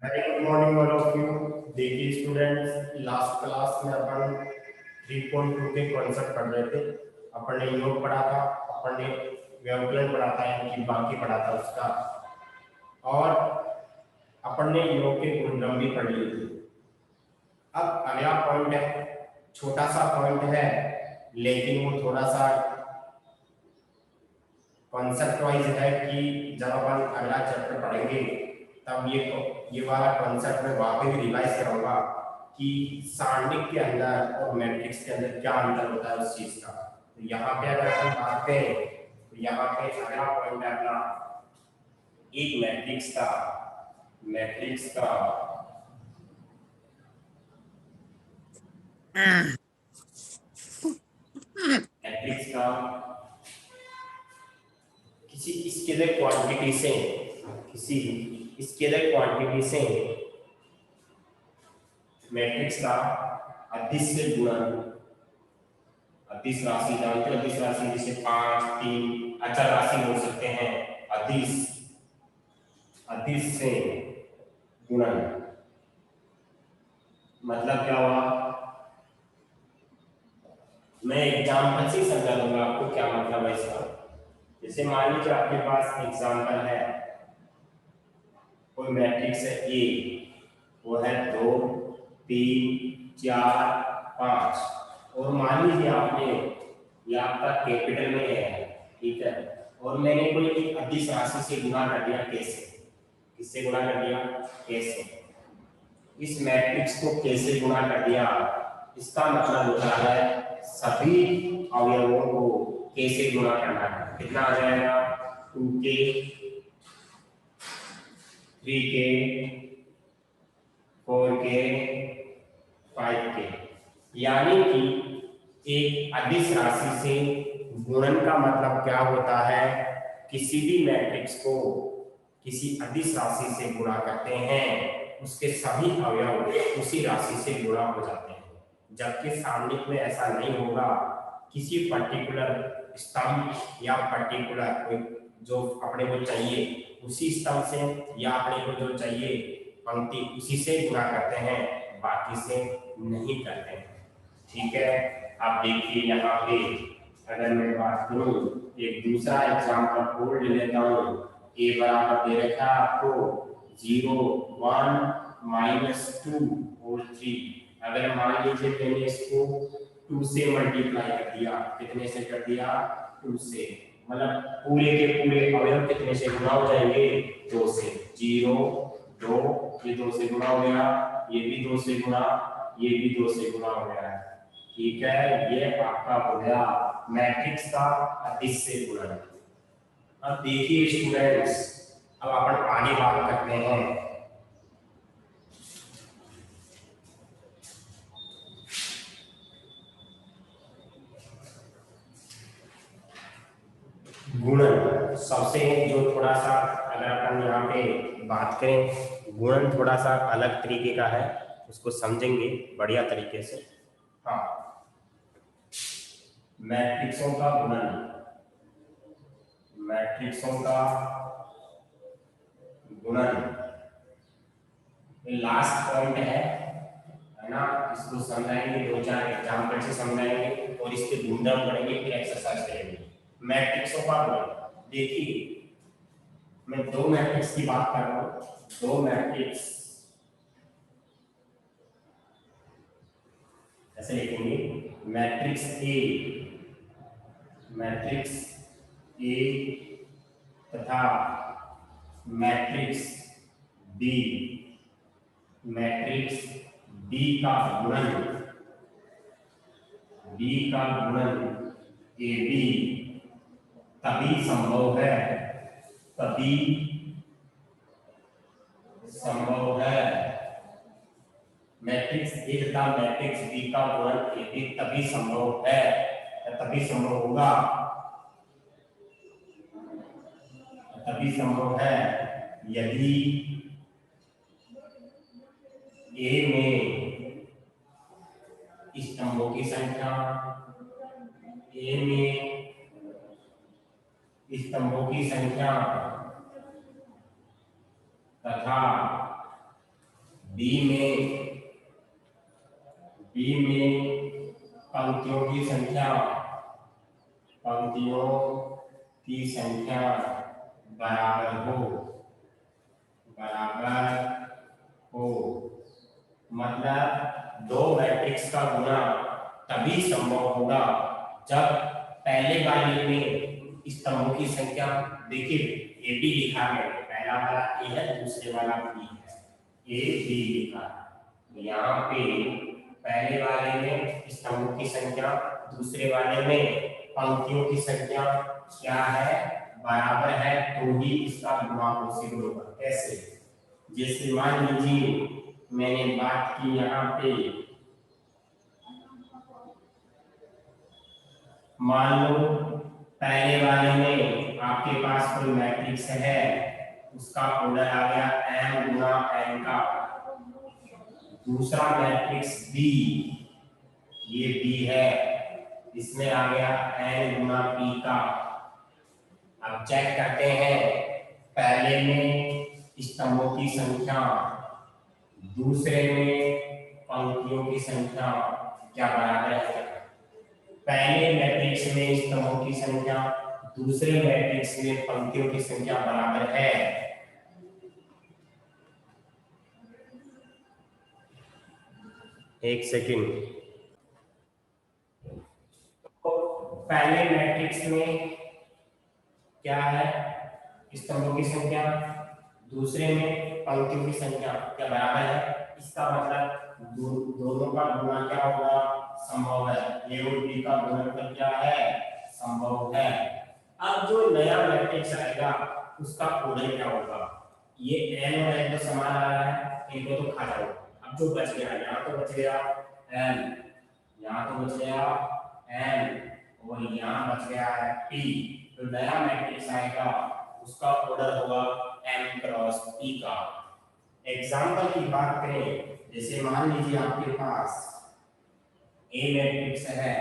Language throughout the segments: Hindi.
Very good morning all of you. देखिए स्टूडेंट्स, लास्ट क्लास में अपन 3.2 के कॉन्सेप्ट पढ़ रहे थे। अपन ने योग पढ़ा था, अपन ने व्यवकलन पढ़ा था, यानी कि बाकी पढ़ा था उसका, और अपन ने योग के गुणधर्म भी पढ़ लिए थे। अब अगला पॉइंट है, छोटा सा पॉइंट है लेकिन वो थोड़ा सा कॉन्सेप्ट वाइज है कि जब अपन अगला चैप्टर पढ़ेंगे तब ये वाला कॉन्सेप्ट मैं वापस रिवाइज करूंगा कि सारणिक के अंदर और मैट्रिक्स के अंदर क्या अंतर होता है उस चीज का। तो यहाँ पे अगर हम बात करें तो यहाँ पे अगला पॉइंट है अपना एक मैट्रिक्स का मैट्रिक्स का किसी स्केलर क्वांटिटी से किसी स्केलर क्वांटिटी से मैट्रिक्स का अदिश से गुणन, अदिश राशि जानते हो, अदिश राशि जिसे 5, 3 अचर राशि बोल सकते हैं। अदिश अदिश से गुणन मतलब क्या हुआ, मैं एग्जाम्पल से समझा दूंगा आपको क्या मतलब है इसका। जैसे मान लीजिए आपके पास एग्जाम्पल है, कोई मैट्रिक्स है ए, वो है 2, 3, 4, 5, और मान लीजिए आपने ये आपका कैपिटल में है, ठीक है, और मैंने कोई एक अदिश राशि से गुणा कर दिया। कैसे? किससे गुणा कर दिया? कैसे? इस मैट्रिक्स को कैसे गुणा कर दिया, इसका मतलब होता है सभी अवयवों को कैसे गुणा करना है। कितना आ जाएगा? 2k, 3k, 4k, 5k। यानी कि एक अदिश राशि से गुणन का मतलब क्या होता है, किसी भी मैट्रिक्स को किसी अदिश राशि से गुणा करते हैं, उसके सभी अवयव उसी राशि से गुणा हो जाते हैं। जबकि सारणिक में ऐसा नहीं होगा। किसी पर्टिकुलर स्तंभ या पर्टिकुलर कोई जो अपने को चाहिए उसी स्तंभ से या अपने को जो चाहिए पंक्ति उसी से गुणा करते हैं, बाकी से नहीं करते हैं। ठीक है, आप देखिए यहाँ पे अगर मैं बात करूं, एक दूसरा एग्जाम्पल और ले लेता हूँ। ए बराबर दे रखा है आपको 0, 1, -2 और 3। अगर मान लीजिए मैंने इसको 2 से मल्टीप्लाई कर दिया, कितने से कर दिया? 2 से, मतलब पूरे के पूरे अवयव कितने से गुणा हो जाएंगे? 2 से। 0, 2, ये 2 से गुणा हो गया, ये भी 2 से गुणा, ये भी 2 से गुणा हो गया है। ठीक है, ये आपका हो गया मैट्रिक्स का अदिश से गुणन। अब देखिए स्टूडेंट्स, अब अपन आगे बात करते हैं गुणन। सबसे जो थोड़ा सा अगर अपन यहाँ पे बात करें, गुणन थोड़ा सा अलग तरीके का है, उसको समझेंगे बढ़िया तरीके से। हाँ, मैट्रिक्सों का गुणन, मैट्रिक्सों का गुणन लास्ट पॉइंट है ना। इसको समझाएंगे, दो चार एग्जाम्पल से समझाएंगे और इसके गुणधर्म पढ़ेंगे, फिर एक्सरसाइज करेंगे। मैट्रिक्सों का गुणन, देखिए मैं दो मैट्रिक्स की बात कर रहा हूँ। दो मैट्रिक्स ऐसे लिखेंगे, मैट्रिक्स ए, मैट्रिक्स ए तथा मैट्रिक्स बी, मैट्रिक्स बी का गुणन, बी का गुणन ए बी तभी संभव है, तभी संभव है। मैट्रिक्स ए तथा मैट्रिक्स बी का गुणन ए बी तभी संभव है, तभी संभव होगा, तभी संभव है यदि ए में स्तंभों की संख्या, ए में स्तंभों की संख्या तथा बी में पंक्तियों की संख्या बराबर हो मतलब दो मैट्रिक्स का गुना तभी संभव होगा जब पहले वाले में स्तंभों की संख्या, देखिए ए बी लिखा है, पहला वाला ए है, दूसरे वाला बी है, ए बी लिखा है। यहाँ पे पहले वाले में स्तंभों की संख्या, दूसरे वाले में पंक्तियों की संख्या क्या है, बराबर है, तो ही इसका गुणा पॉसिबल होगा। कैसे? जैसे मान लीजिए मैंने बात की यहाँ पे, मान लो पहले वाले में आपके पास कोई मैट्रिक्स है, उसका ऑर्डर आ गया m गुना n का। दूसरा मैट्रिक्स बी, ये बी है, इसमें आ गया n गुना p का। अब चेक करते हैं, पहले में स्तंभों की संख्या, दूसरे में पंक्तियों की संख्या क्या बराबर है? पहले मैट्रिक्स में स्तंभों की संख्या, दूसरे मैट्रिक्स में पंक्तियों की संख्या बराबर है। एक सेकंड। तो पहले मैट्रिक्स में क्या है, स्तंभों की संख्या, दूसरे में पंक्तियों की संख्या क्या बराबर है? इसका मतलब दोनों का गुणा क्या होगा? संभव है। ए और बी का गुणनफल क्या है? संभव है। अब जो नया मैट्रिक्स आएगा उसका ऑर्डर क्या होगा? ये n और n तो समान आ रहा है, इनको तो खा जाओ। अब जो बच गया, यहाँ तो बच गया n, यहाँ तो बच गया n, और यहाँ बच गया है p। तो नया मैट्रिक्स आएगा उसका ऑर्डर होगा m क्रॉस p का। एग्जाम्पल की बात करें, जैसे मान लीजिए आपके पास ए मैट्रिक्स है,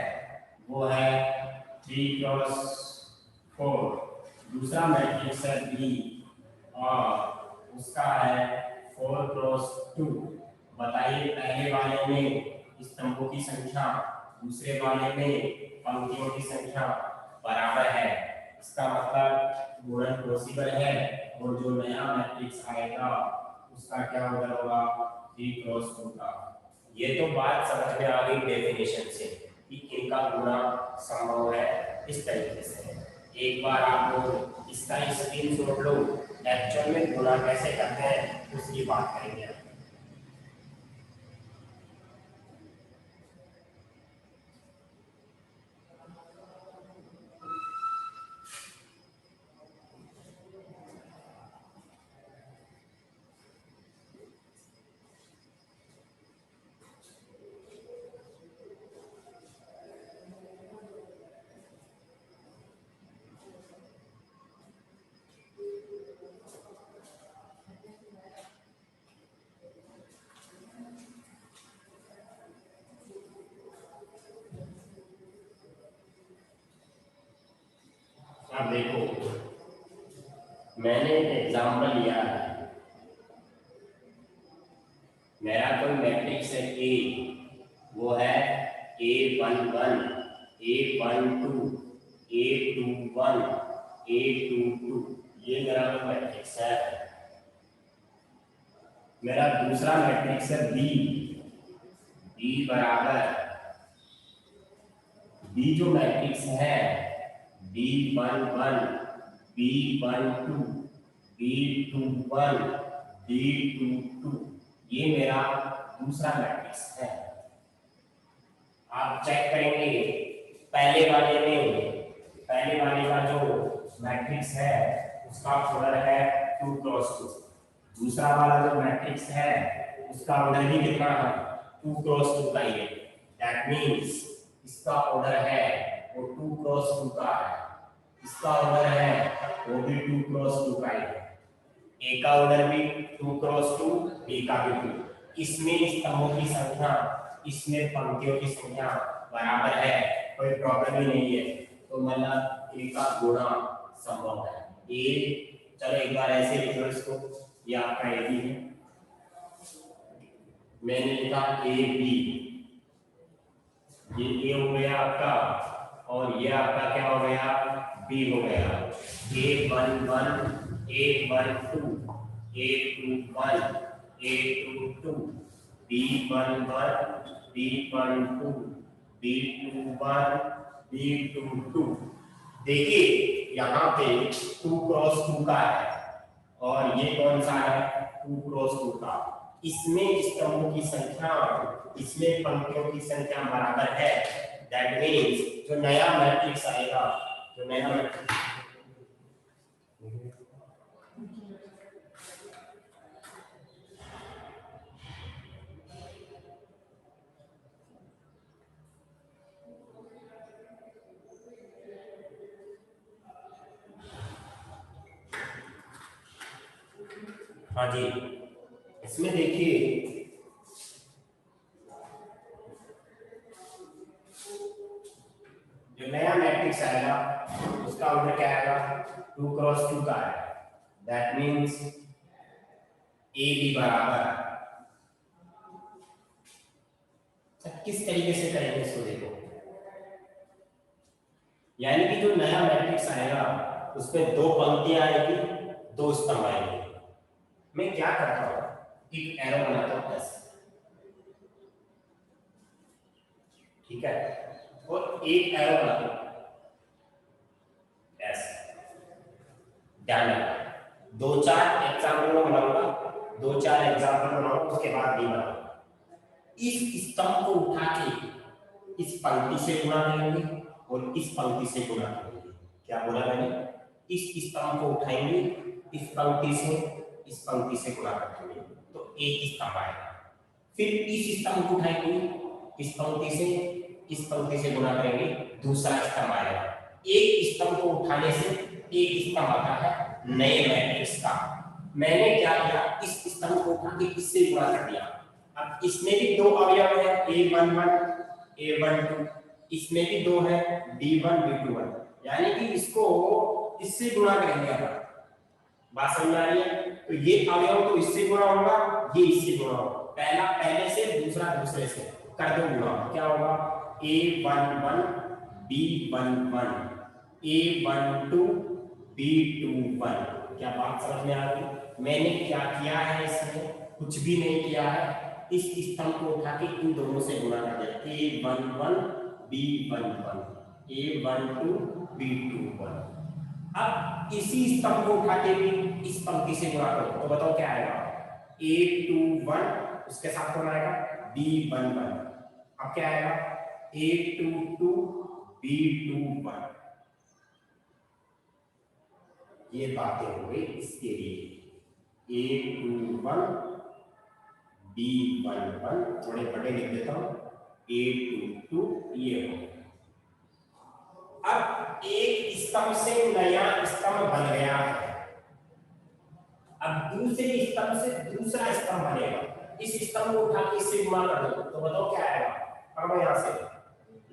वो है 3 क्रॉस 4, दूसरा मैट्रिक्स है बी और उसका है 4 क्रॉस 2। बताइए पहले वाले में स्तंभों की संख्या, दूसरे वाले में पंक्तियों की संख्या बराबर है, इसका मतलब गुणन पॉसिबल है। और जो नया मैट्रिक्स आएगा उसका क्या ऑर्डर होगा? 3 क्रॉस 2 का। ये तो बात समझ में आ गई डेफिनेशन से कि इनका गुणा संभव है इस तरीके से। एक बार आप लोग इसका स्क्रीनशॉट लो, एक्चुअल में गुणा कैसे करते हैं उसकी बात करेंगे। अब देखो, मैंने एग्जांपल लिया है, मेरा कोई मैट्रिक्स है ए, वो है A11, A12, A21, A22, ये मेरा कोई मैट्रिक्स है। मेरा दूसरा मैट्रिक्स है बी, बी बराबर, बी जो मैट्रिक्स है B11, B12, B21, B22, ये मेरा दूसरा मैट्रिक्स है। आप चेक करेंगे पहले वाले का जो मैट्रिक्स है उसका ऑर्डर है 2 क्रॉस 2, दूसरा वाला जो मैट्रिक्स है उसका ऑर्डर भी कितना है? 2 क्रॉस 2 का ही है। दैट मींस इसका ऑर्डर है वो 2 क्रॉस 2 का है, इसका ऑर्डर है वो भी 2 क्रॉस 2 का ही है। ए का ऑर्डर भी 2 क्रॉस 2, बी का भी 2। इसमें स्तंभों की संख्या, इसमें पंक्तियों की संख्या बराबर है, कोई प्रॉब्लम ही नहीं है, तो मतलब ए का गुणा संभव है। ए, चलो एक बार ऐसे लिख लो इसको, ये आपका ए भी है, मैंने लिखा ए बी, ये ए हो गया आपका और ये आपका क्या हो गया, बी हो गया। A11 A12 A21 A22 B11 B12 B21 B22। देखिए यहाँ पे 2 क्रॉस 2 का है और ये कौन सा है, 2 क्रॉस 2 का। इसमें स्तंभों की संख्या, इसमें पंक्तियों की संख्या बराबर है। दैट मीन्स जो नया मैट्रिक्स आएगा, जो नया मैट्रिक्स, हाँ जी, इसमें देखिए जो नया मैट्रिक्स आएगा उसका ऑर्डर क्या आएगा, 2 क्रॉस 2 का है। दैट मीन्स ए बी बराबर, किस तरीके से करेंगे इसको देखो, यानी कि जो नया मैट्रिक्स आएगा उसमें 2 पंक्तियां आएगी, 2 स्तंभ आएंगे। मैं क्या करता हूं, एक एरो बनाता हूं ऐसे, ठीक है, और एक एरो बनाता हूं ऐसे। ध्यान रखना 2-4 एग्जाम्पल बनाऊंगा, 2-4 एग्जाम्पल बनाऊंगा, उसके बाद भी बनाऊंगा। इस स्तंभ को उठा के इस पंक्ति से गुणा करेंगे और इस पंक्ति से गुणा करेंगे। क्या बोला मैंने, इस स्तंभ को उठाएंगे, इस पंक्ति से गुणा करेंगे तो एक स्तंभ आएगा। फिर इस स्तंभ को उठाएंगे, इस पंक्ति से गुणा करेंगे, दूसरा स्तंभ आएगा। एक स्तंभ को उठाने से एक स्तंभ आता है नए मैट्रिक्स का। मैंने क्या किया, इस स्तंभ को उठा के इससे गुणा कर दिया। अब इसमें भी 2 अवयव है, A11 A12, इसमें भी 2 है, B1 B21, यानी कि इसको इससे गुणा करेंगे। अब बात समझ आ रही है, तो ये अवयव तो इससे गुणा होगा, ये इससे गुणा होगा, पहला पहले से, दूसरा दूसरे से, कर दो गुणा, क्या होगा, A11 B11 A12 B21। क्या बात समझ में आ रही, मैंने क्या किया है, इसमें कुछ भी नहीं किया है, इस स्तंभ को उठा के इन दोनों से गुणा कर दिया, A11 B11 A12 B21। अब इसी स्तंभ को उठा के भी इस पंक्ति से गुणा करो तो बताओ क्या आएगा, A21 उसके साथ कौन आएगा, B11। अब क्या आएगा, A22 B21। ये बातें हो गई इसके लिए, A21 B11, थोड़े बड़े लिख देता हूं, A22 ये हो। अब एक स्तंभ से नया स्तंभ बन गया है, अब दूसरे स्तंभ से दूसरा स्तंभ बनेगा, इस स्तंभ को उठा के इससे गुणा कर दो तो बताओ क्या आएगा। अब यहां से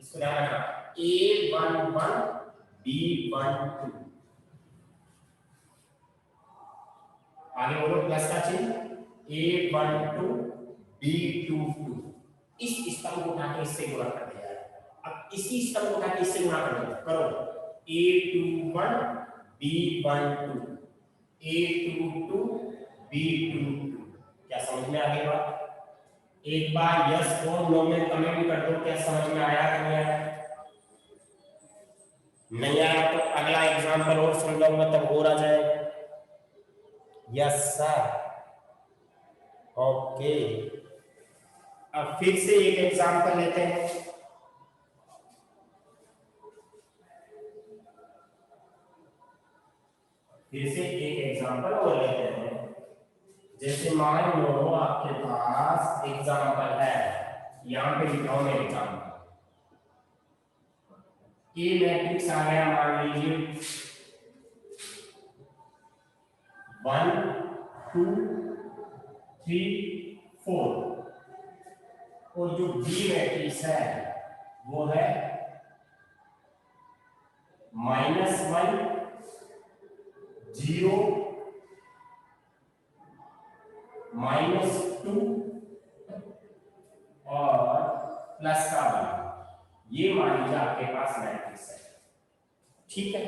इसको ध्यान रखना, A11 B12, आगे बोलो प्लस का चिन्ह, A12 B22, इस स्तंभ को उठा के इससे गुणा कर दिया है। अब इसी स्तंभ को उठा के इससे गुणा करो, A21 B12 A22 B22। क्या समझ में आ गई बात? एक बार यस और नो में कमेंट कर दो, क्या समझ में आया कि नहीं आया? नहीं आया तो अगला एग्जांपल और समझाऊंगा तब और आ जाएगा। Yes sir, okay. अब फिर से एक एग्जांपल लेते हैं। फिर से एक एग्जांपल और लेते हैं। जैसे मान लो आपके पास एग्जांपल है, यहां पे लिखा हूं मैं एग्जांपल, ए मैट्रिक्स आ गया, मान लीजिए 1 2 3 4, और जो बी मैट्रिक्स है वो है -1 0 -2 और प्लस का 1, ये मान लीजिए आपके पास मैट्रिक्स है। ठीक है,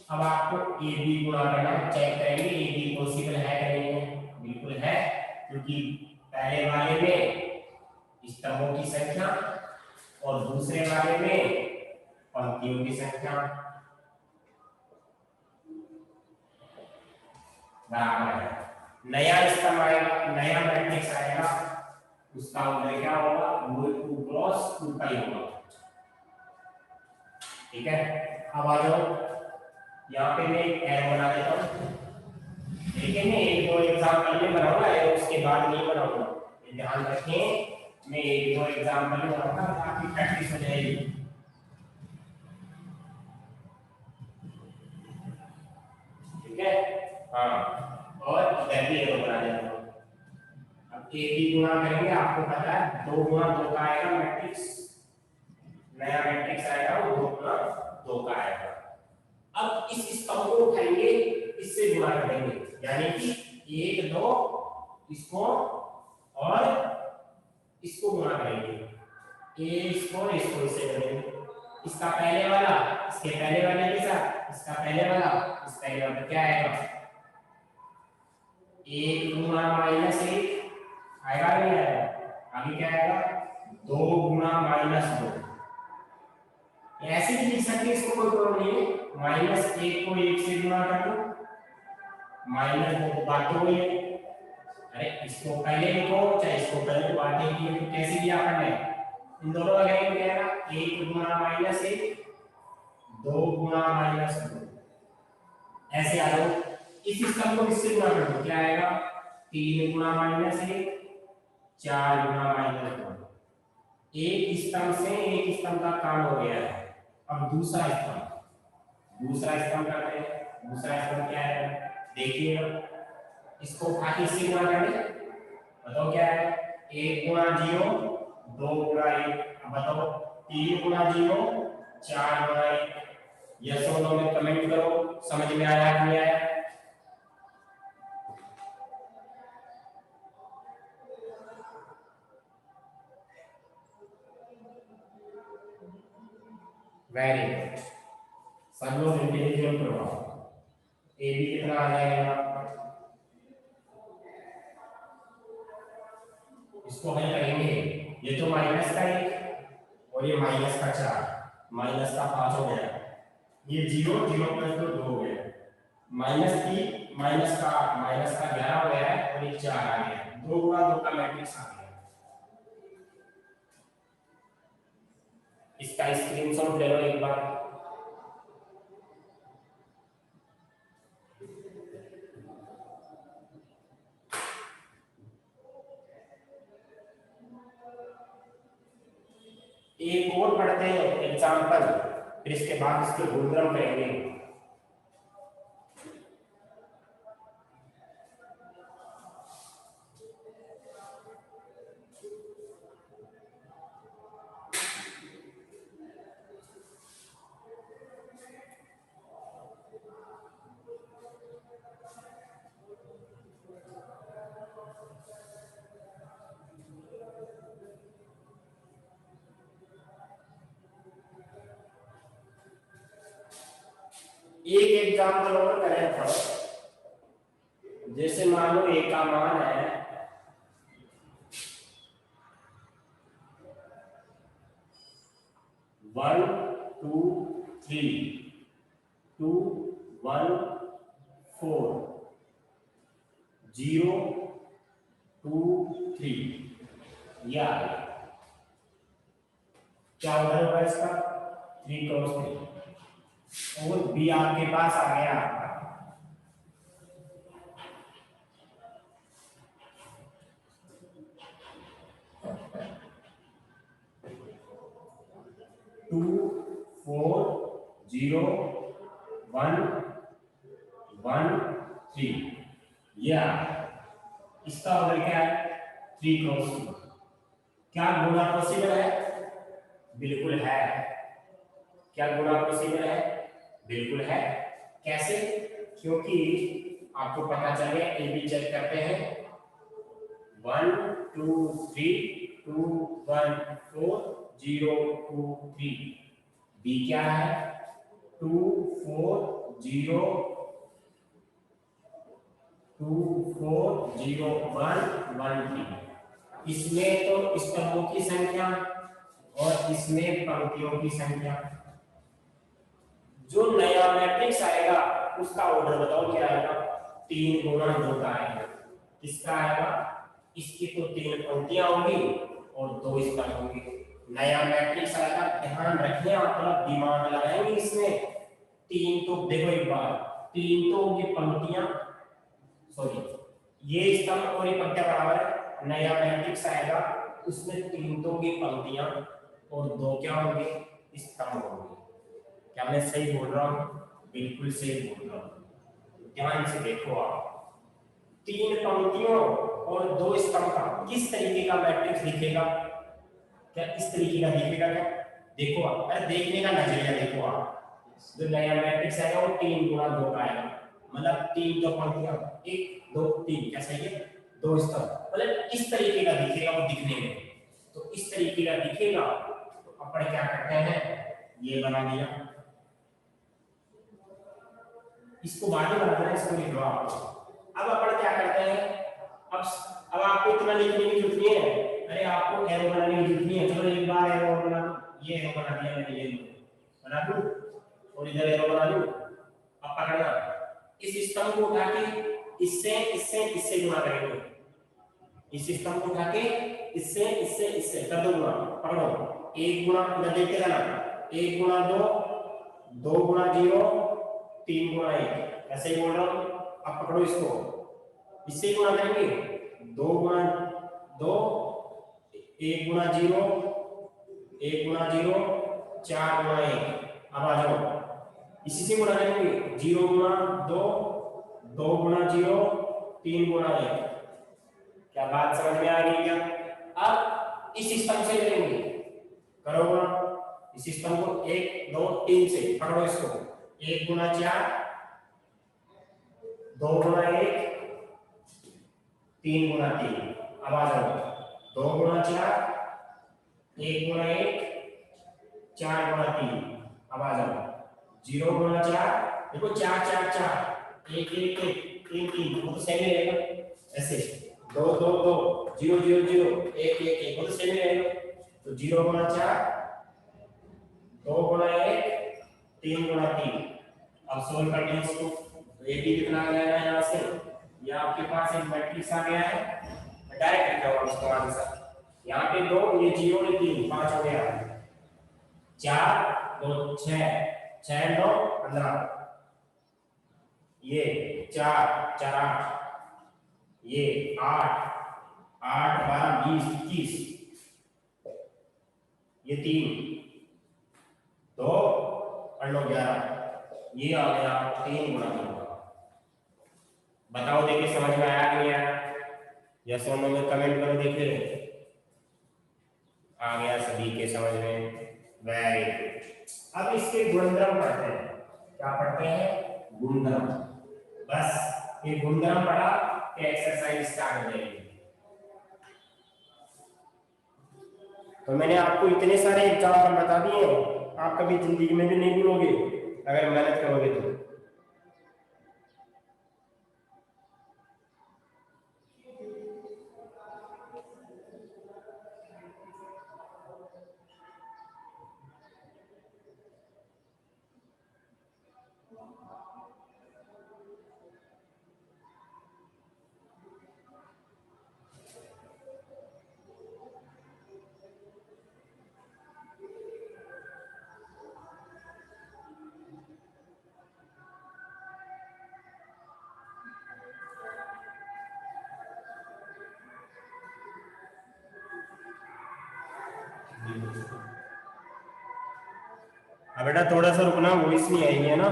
अब आपको ए बी गुणा करना चेक करेंगे ए बी पॉसिबल है कि नहीं है। बिल्कुल है, क्योंकि पहले वाले में स्तंभों की संख्या और दूसरे वाले में पंक्तियों की संख्या बराबर है। नया स्तंभ आएगा, नया मैट्रिक्स आएगा, उसका उधर क्या होगा, वो 2 क्रॉस 2 का ही होगा। ठीक है, अब आ जाओ, यहाँ पे मैं एक एरो बना देता हूँ, लेकिन मैं एक दो एग्जाम्पल में बनाऊंगा, एरो उसके बाद नहीं बनाऊंगा, ध्यान रखें। मैं एक दो एग्जाम्पल में बनाऊंगा, आपकी प्रैक्टिस हो जाएगी। ठीक है, हाँ, और इधर भी एरो बना देता हूँ। अब ए बी गुणा करेंगे, आपको पता है 2 गुणा 2 का आएगा मैट्रिक्स, नया मैट्रिक्स आएगा वो 2 गुणा 2 का आएगा। अब इस स्तंभ को उठाएंगे, इससे गुणा करेंगे, यानी कि 1 2 इसको और इसको गुणा करेंगे, इसको इससे करेंगे, इसका पहले वाला इसके पहले वाले के साथ, इसका पहले वाला इस पहले वाला, क्या आएगा 1 गुणा -1 आएगा नहीं आएगा, आगे क्या आएगा 2 गुणा -2। ऐसे भी लिख सकते हैं, इसको कोई प्रॉब्लम नहीं है। -1 को 1 से गुणा कर दो, -2 बात हो गई। अरे इसको पहले लिखो चाहे इसको पहले बात है कि कैसे दिया करना है, इन दोनों का क्या आएगा 1 गुणा -1 2 गुणा -2, ऐसे आ जाओ। इस स्तंभ को किससे गुणा कर दो, क्या आएगा 3 गुणा -1 4 गुणा -2। एक स्तंभ से एक स्तंभ का काम हो गया है। अब दूसरा स्तंभ करते हैं। दूसरा स्तंभ क्या है, देखिए इसको उठा के इससे गुणा करेंगे, बताओ क्या है 1 गुणा 0 2 गुणा 1, अब बताओ 3 गुणा 0 4 गुणा 1। यस और नो में कमेंट करो, समझ में आया कि नहीं आया। वेरी गुड, सब लोग इंटेलिजेंट हो। ए बी कितना आ जाएगा, इसको हल करेंगे, ये तो माइनस का 1 और ये माइनस का 4, माइनस का 5 हो गया, ये 0 0 प्लस 2 हो गया, -3 माइनस का 11 हो गया है, और ये 4 आ गया, 2 गुणा 2 का मैट्रिक्स आ गया। इसका स्क्रीनशॉट ले लो एक बार। एक और पढ़ते हैं एग्जांपल, फिर इसके बाद इसके गुणधर्म कहेंगे। एक एग्जांपल और करें पढ़ो, जैसे मान लो ए का मान है 1 2 3 2 1 4 0 2 3, या क्या ऑर्डर होगा इसका 3 क्रॉस 3, और बी आपके पास आ गया आपका 2 4 0 1 1 3, या इसका ऑर्डर क्या है 3 क्रॉस 2। क्या गुणा पॉसिबल है, बिल्कुल है। क्या गुणा पॉसिबल है, बिल्कुल है। कैसे, क्योंकि आपको पता चल गया ए बी चेक करते हैं 1 2 3 2 1 4 0 2 3। बी क्या है 2 4 0 2 4 0 1 1 3। इसमें तो स्तंभों की संख्या और इसमें पंक्तियों की संख्या। जो नया मैट्रिक्स आएगा उसका ऑर्डर बताओ क्या आएगा 3 गुना 2 का आएगा। किसका आएगा इसकी तो 3 पंक्तियां होंगी और 2 स्तंभ होंगे। नया मैट्रिक्स आएगा ध्यान रखिए आप थोड़ा दिमाग लगाएंगे इसमें। 3 तो देखो एक बार 3 तो होंगी पंक्तियां सॉरी ये स्तंभ और ये पंक्तियां बराबर है। नया मैट्रिक्स आएगा उसमें 3 तो होंगी पंक्तियां और 2 क्या होंगे स्तंभ होंगे। क्या मैं सही बोल रहा हूँ बिल्कुल सही बोल रहा हूँ। ध्यान से देखो आप 3 पंक्तियों और 2 स्तंभ का किस तरीके का मैट्रिक्स दिखेगा। क्या इस तरीके का दिखेगा क्या देखो आप अरे देखने का नजरिया देखो आप। जो नया मैट्रिक्स आएगा वो 3 गुना 2 का आएगा मतलब 3 तो पंक्तियां 1 2 3 क्या सही है 2 स्तंभ मतलब इस तरीके का दिखेगा वो दिखने में। तो इस तरीके का दिखेगा तो अपन क्या करते हैं ये बना दिया। इसको बाद में बनाना है इसको लिख लो आप। अब अपन क्या करते हैं अब आपको इतना लिखने की जरूरत नहीं है। अरे आपको एरो बनाने की जरूरत नहीं है। चलो एक बार एरो बना दो ये एरो बना दिया मैंने ये बना दूं और इधर एरो बना दूं। अब पकड़ना इस स्तंभ को उठा के इससे इससे इससे गुणा करेंगे। इस स्तंभ को उठा के इससे इससे इससे कर दो गुणा। पकड़ो 1 गुणा इधर देखते रहना 1 गुणा 2 2 गुणा 0 3 गुणा 1 ऐसे ही बोल रहा हूं। अब पकड़ो इसको इससे गुणा करेंगे 2 गुणा 2 1 गुणा 0 1 गुणा 0 4 गुणा 1। अब आ जाओ इसी से गुणा करेंगे 0 गुणा 2 2 गुणा 0 3 गुणा 1। क्या बात समझ में आ गई क्या। अब इस स्तंभ से करेंगे करो गुणा इस स्तंभ को 1 2 3 से पकड़ो इसको 1 गुणा 4 2 गुणा 1 3 गुणा 3। अब आ जाओ 2 गुणा 4 1 गुणा 1 4 गुणा 3। अब आ जाओ 0 गुणा 4 देखो 4 4 4 1 1 1 3 3 वो तो सेम ही रहेगा ऐसे 2 2 2 0 0 0 1 1 1 वो तो सेम ही रहेगा। तो 0 गुणा 4 2 गुणा 1 3 गुणा 3। अब सोल्व करते हैं इसको तो ये भी कितना आ गया है यहाँ से ये आपके पास एक मैट्रिक्स आ गया है। डायरेक्ट लिखा हुआ उसका आंसर यहाँ पे 2 ये 0 ये 3 5 हो गया 4 2 6 6 9 15 ये 4 4 8 ये 8 8 12 20 21 ये 3 2 और 9 11 ये आ गया 3 गुणा 2 का। बताओ देखिए समझ में आया कि नहीं आया या सोनो में कमेंट करो देखिए आ गया सभी के समझ में। Very good. अब इसके गुणधर्म पढ़ते हैं। क्या पढ़ते हैं गुणधर्म। बस ये गुणधर्म पढ़ा कि एक्सरसाइज स्टार्ट हो जाएगी। तो मैंने आपको इतने सारे एग्जाम्पल बता दिए आप कभी जिंदगी में भी नहीं भूलोगे अगर मेहनत करोगे तो। अब बेटा थोड़ा सा रुकना वॉइस नहीं आएगी है ना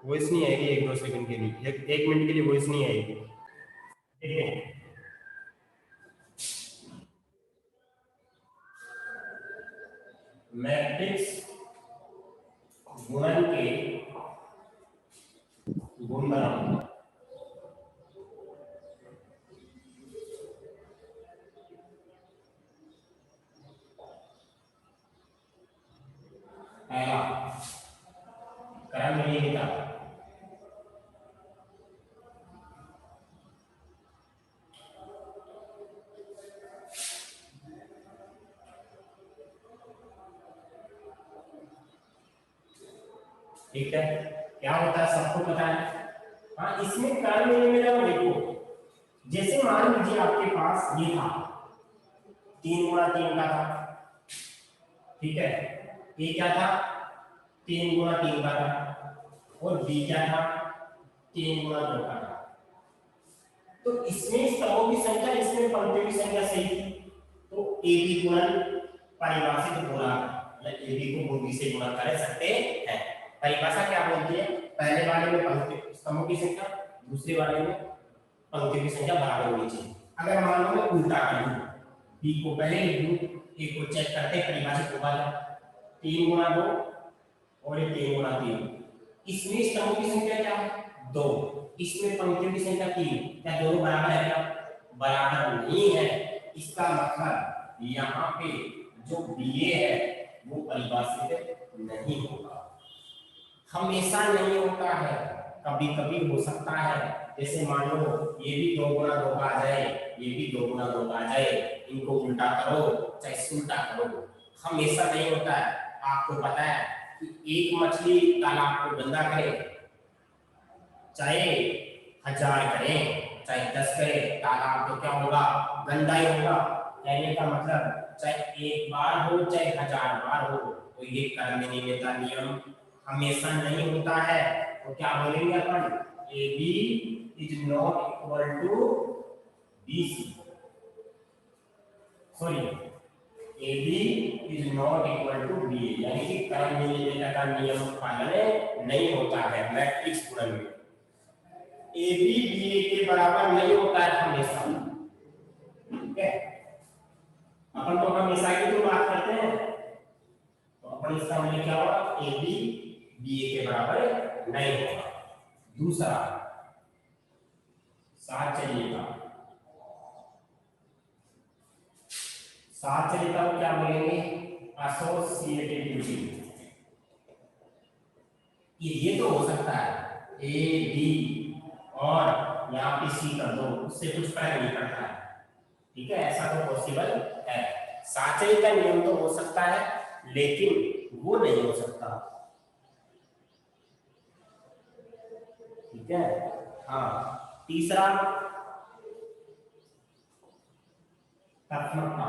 वॉइस नहीं आएगी 1 2 सेकंड के लिए 1 मिनट के लिए वॉइस नहीं आएगी ठीक है। मैट्रिक्स गुणन के गुणधर्म ठीक है, क्या होता है सबको पता है। हाँ, इसमें क्रम में देखो, जैसे मान लीजिए आपके पास ये था 3 गुणा 3 का था, ठीक है, ये क्या था 3 गुणा 3 का था, और बी क्या था 3 गुणा 2 का था। तो इसमें स्तंभों की संख्या, इसमें पंक्तियों की संख्या सही थी, तो ए बी गुणन परिभाषित गुणा, मतलब ए बी को बी से गुणा कर सकते हैं। परिभाषा क्या बोलती है, पहले वाले में पंक्ति स्तंभों की संख्या, दूसरे वाले में पंक्तियों की संख्या बराबर होनी चाहिए। अगर मान लो मैं उल्टा कर दूं, बी को पहले लिख दूं, ए को चेक करते परिभाषित होगा 3 गुणा 2 और ये 3 गुणा 3, इसमें स्तंभों की संख्या क्या है 2, इसमें पंक्तियों की संख्या 3, क्या दोनों बराबर है क्या, बराबर नहीं है। इसका मतलब यहाँ पे जो बीए है वो परिभाषित नहीं होगा, हमेशा नहीं होता है, कभी कभी हो सकता है। जैसे मान लो ये भी 2 गुणा 2 का आ जाए, ये भी 2 गुणा 2 का आ जाए, इनको उल्टा करो चाहे उल्टा करो, हमेशा नहीं होता है। आपको पता है कि एक मछली तालाब को गंदा करे, चाहे 1000 करें चाहे 10 करें, तालाब तो क्या होगा, गंदा ही होगा। कहने का मतलब चाहे एक बार हो चाहे 1000 बार हो, तो ये कर्मनियमितता नियम हमेशा नहीं होता है। तो क्या बोलेंगे अपन, A B is not equal to B C, sorry A B is not equal to B A, यानी कि कर्मनियमितता का नियम पालन नहीं होता है मैट्रिक्स गुणन में। ए बी बी ए के बराबर नहीं होता है हमेशा, ठीक है। अपन तो हमेशा की तो बात करते हैं, तो अपन इसका मतलब क्या होगा, ए बी बी ए के बराबर नहीं होगा। दूसरा साथ चलिएगा, साथ चलिएगा को क्या बोलेंगे, एसोसिएटिविटी। ये तो हो सकता है ए बी और यहाँ पे सी कर दो, उससे कुछ फर्क नहीं पड़ता है, ठीक है, ऐसा तो पॉसिबल है। साचरी का नियम तो हो सकता है लेकिन वो नहीं हो सकता, ठीक है। हाँ, तीसरा तत्मकता,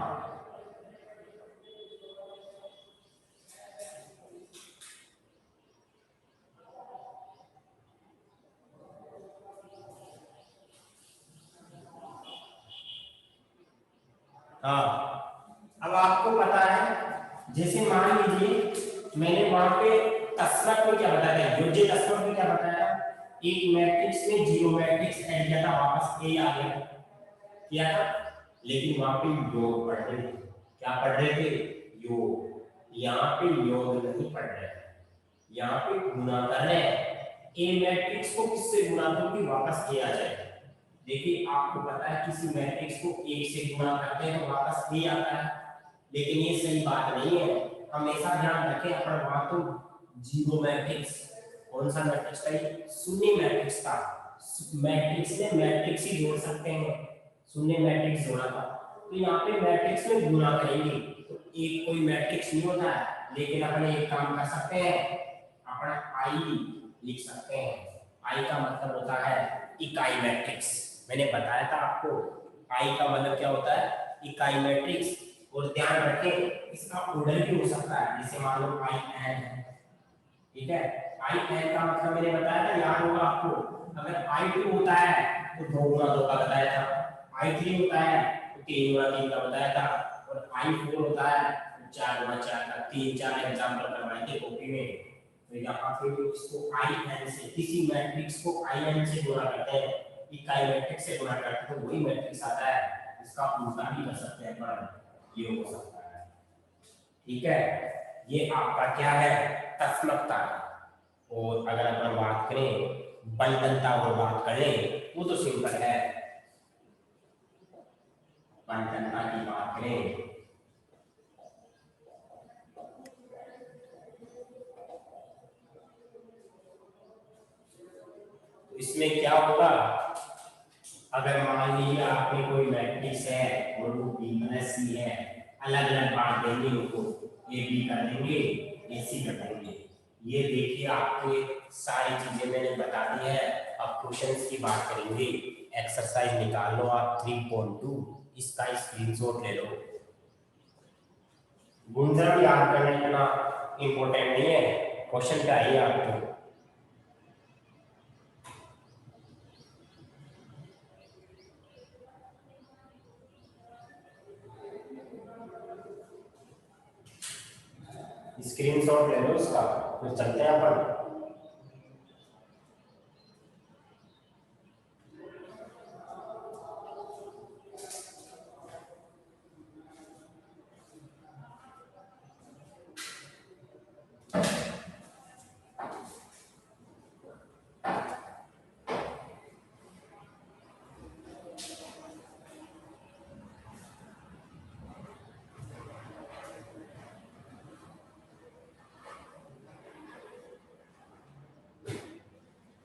हाँ, अब आपको पता है, जैसे मान लीजिए मैंने वहां पे तस्मक को क्या बताया, योज्य तस्मक को क्या बताया, एक मैट्रिक्स में जीरो मैट्रिक्स ऐड किया था, वापस ए आ गया, किया था, लेकिन वहां पे योग पढ़ रहे थे, क्या पढ़ रहे थे, योग। यहाँ पे योग नहीं पढ़ रहे हैं, यहाँ पे गुणा कर रहे हैं। ए मैट्रिक्स को किससे गुणा करो कि वापस ए आ जाए। देखिए आपको पता है किसी मैट्रिक्स को एक से गुणा करते हैं तो वापस ए आता है, लेकिन ये सही बात नहीं है। हमेशा ध्यान रखें, अपन वहां तो जीरो मैट्रिक्स, कौन सा मैट्रिक्स था, शून्य मैट्रिक्स था, मैट्रिक्स में मैट्रिक्स ही जोड़ सकते हैं, शून्य मैट्रिक्स जोड़ा था, तो यहाँ पे मैट्रिक्स में गुणा करेंगे तो एक कोई मैट्रिक्स नहीं होता है, लेकिन अपन एक काम कर सकते हैं, अपन आई लिख सकते हैं। आई का मतलब होता है इकाई मैट्रिक्स, मैंने बताया था आपको आई का मतलब क्या होता है, इकाई मैट्रिक्स। और ध्यान रखें इसका ऑर्डर भी हो सकता है, जैसे मान लो आई एन है, ठीक है, आई एन का मतलब मैंने बताया था, याद होगा आपको, अगर आई टू होता है तो 2 गुणा 2 का बताया था, आई थ्री होता है तो 3 गुणा 3 का बताया था, और आई फोर होता है तो 4 गुणा 4 का। 3-4 एग्जाम्पल करवाए थे कॉपी में, तो यहाँ पे इसको आई एन से, किसी मैट्रिक्स को आई एन से गुणा करते हैं, इकाई मैट्रिक्स से गुणा करते हैं तो वही मैट्रिक्स आता है, इसका उल्टा भी कर सकते हैं, पर ये हो सकता है, ठीक है। ये आपका क्या है, तस्मकता। और अगर अपन बात करें बंटनता और बात करें, वो तो सिंपल है, बंटनता की बात करें तो इसमें क्या होगा, अगर मान लीजिए आपके कोई मैट्रिक्स है और वो बी माइनस सी है, अलग अलग बांट देंगे उनको, ए बी कर देंगे ए सी कर देंगे, ये देखिए आपके सारी चीजें मैंने बता दी है। अब क्वेश्चंस की बात करेंगे। एक्सरसाइज निकाल लो आप 3.2, इसका स्क्रीनशॉट ले लो। गुणधर्म याद करना इतना इम्पोर्टेंट नहीं है, क्वेश्चन क्या है आपको। स्क्रीनशॉट ले लो इसका, फिर चलते हैं अपन।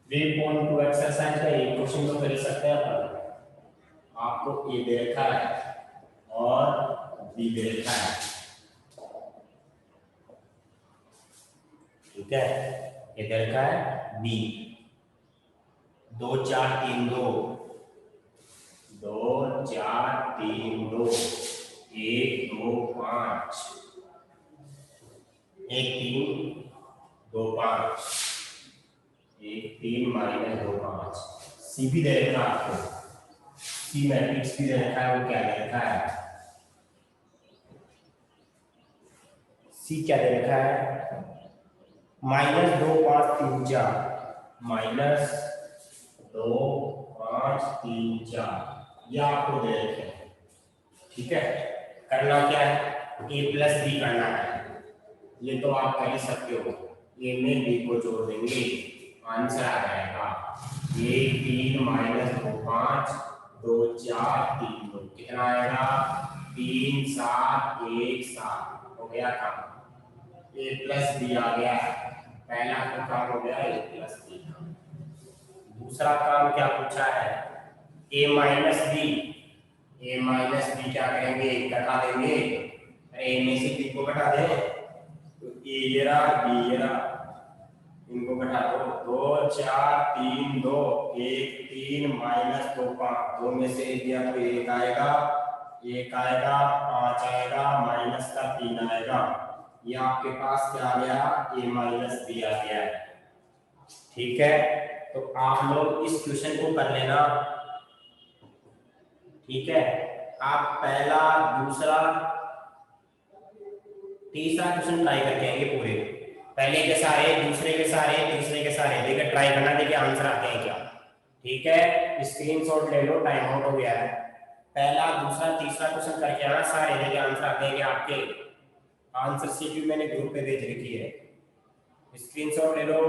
वे पॉइंट टू एक्सरसाइज का एक क्वेश्चन तो कर ही सकते हैं अपन। आपको ए दे रखा है और बी दे रखा है, ठीक है। ये दे रखा है बी 2 4 3 2, 2 4 3 2, 1 2 5, 1 3 2 5, 1 3 माइनस 2 5। सी भी दे रखा है आपको, सी मैट्रिक्स भी दे रखा है। वो क्या दे रखा है, सी क्या दे रखा है, माइनस 2 5 3 4, माइनस 2 5 3 4, ये आपको दे रखे हैं, ठीक है। करना क्या है, ए प्लस बी करना है। ये तो आप कर ही सकते हो, ए में बी को जोड़ देंगे, आंसर आ जाएगा 1 3 माइनस 2 5 2 4 3 2, कितना आएगा 3 7 1 7, हो गया काम। ए प्लस बी आ गया, पहला का काम हो गया ए प्लस बी। दूसरा काम क्या पूछा है, ए माइनस बी। ए माइनस बी क्या करेंगे, घटा देंगे। अरे ए में से बी को घटा दे तो ए ये रहा बी ये रहा, इनको घटा दो। 2 4 3 2, 1 3 माइनस 2 5, 2 में से एक गया तो 1 आएगा, 1 आएगा, 5 आएगा, माइनस का 3 आएगा। ये आपके पास क्या आ गया, ए माइनस बी आ गया है, ठीक है। तो आप लोग इस क्वेश्चन को कर लेना, ठीक है। आप पहला दूसरा तीसरा क्वेश्चन ट्राई करके आएंगे पूरे, पहले के सारे, दूसरे के सारे, तीसरे के सारे देखिए, ट्राई करना, देखिए आंसर आते हैं क्या, ठीक है। स्क्रीनशॉट ले लो, टाइम आउट हो गया है। पहला दूसरा तीसरा क्वेश्चन करके आना सारे, देखिए आंसर आते हैं क्या आपके। आंसर शीट भी मैंने ग्रुप पे भेज रखी है, स्क्रीनशॉट ले लो।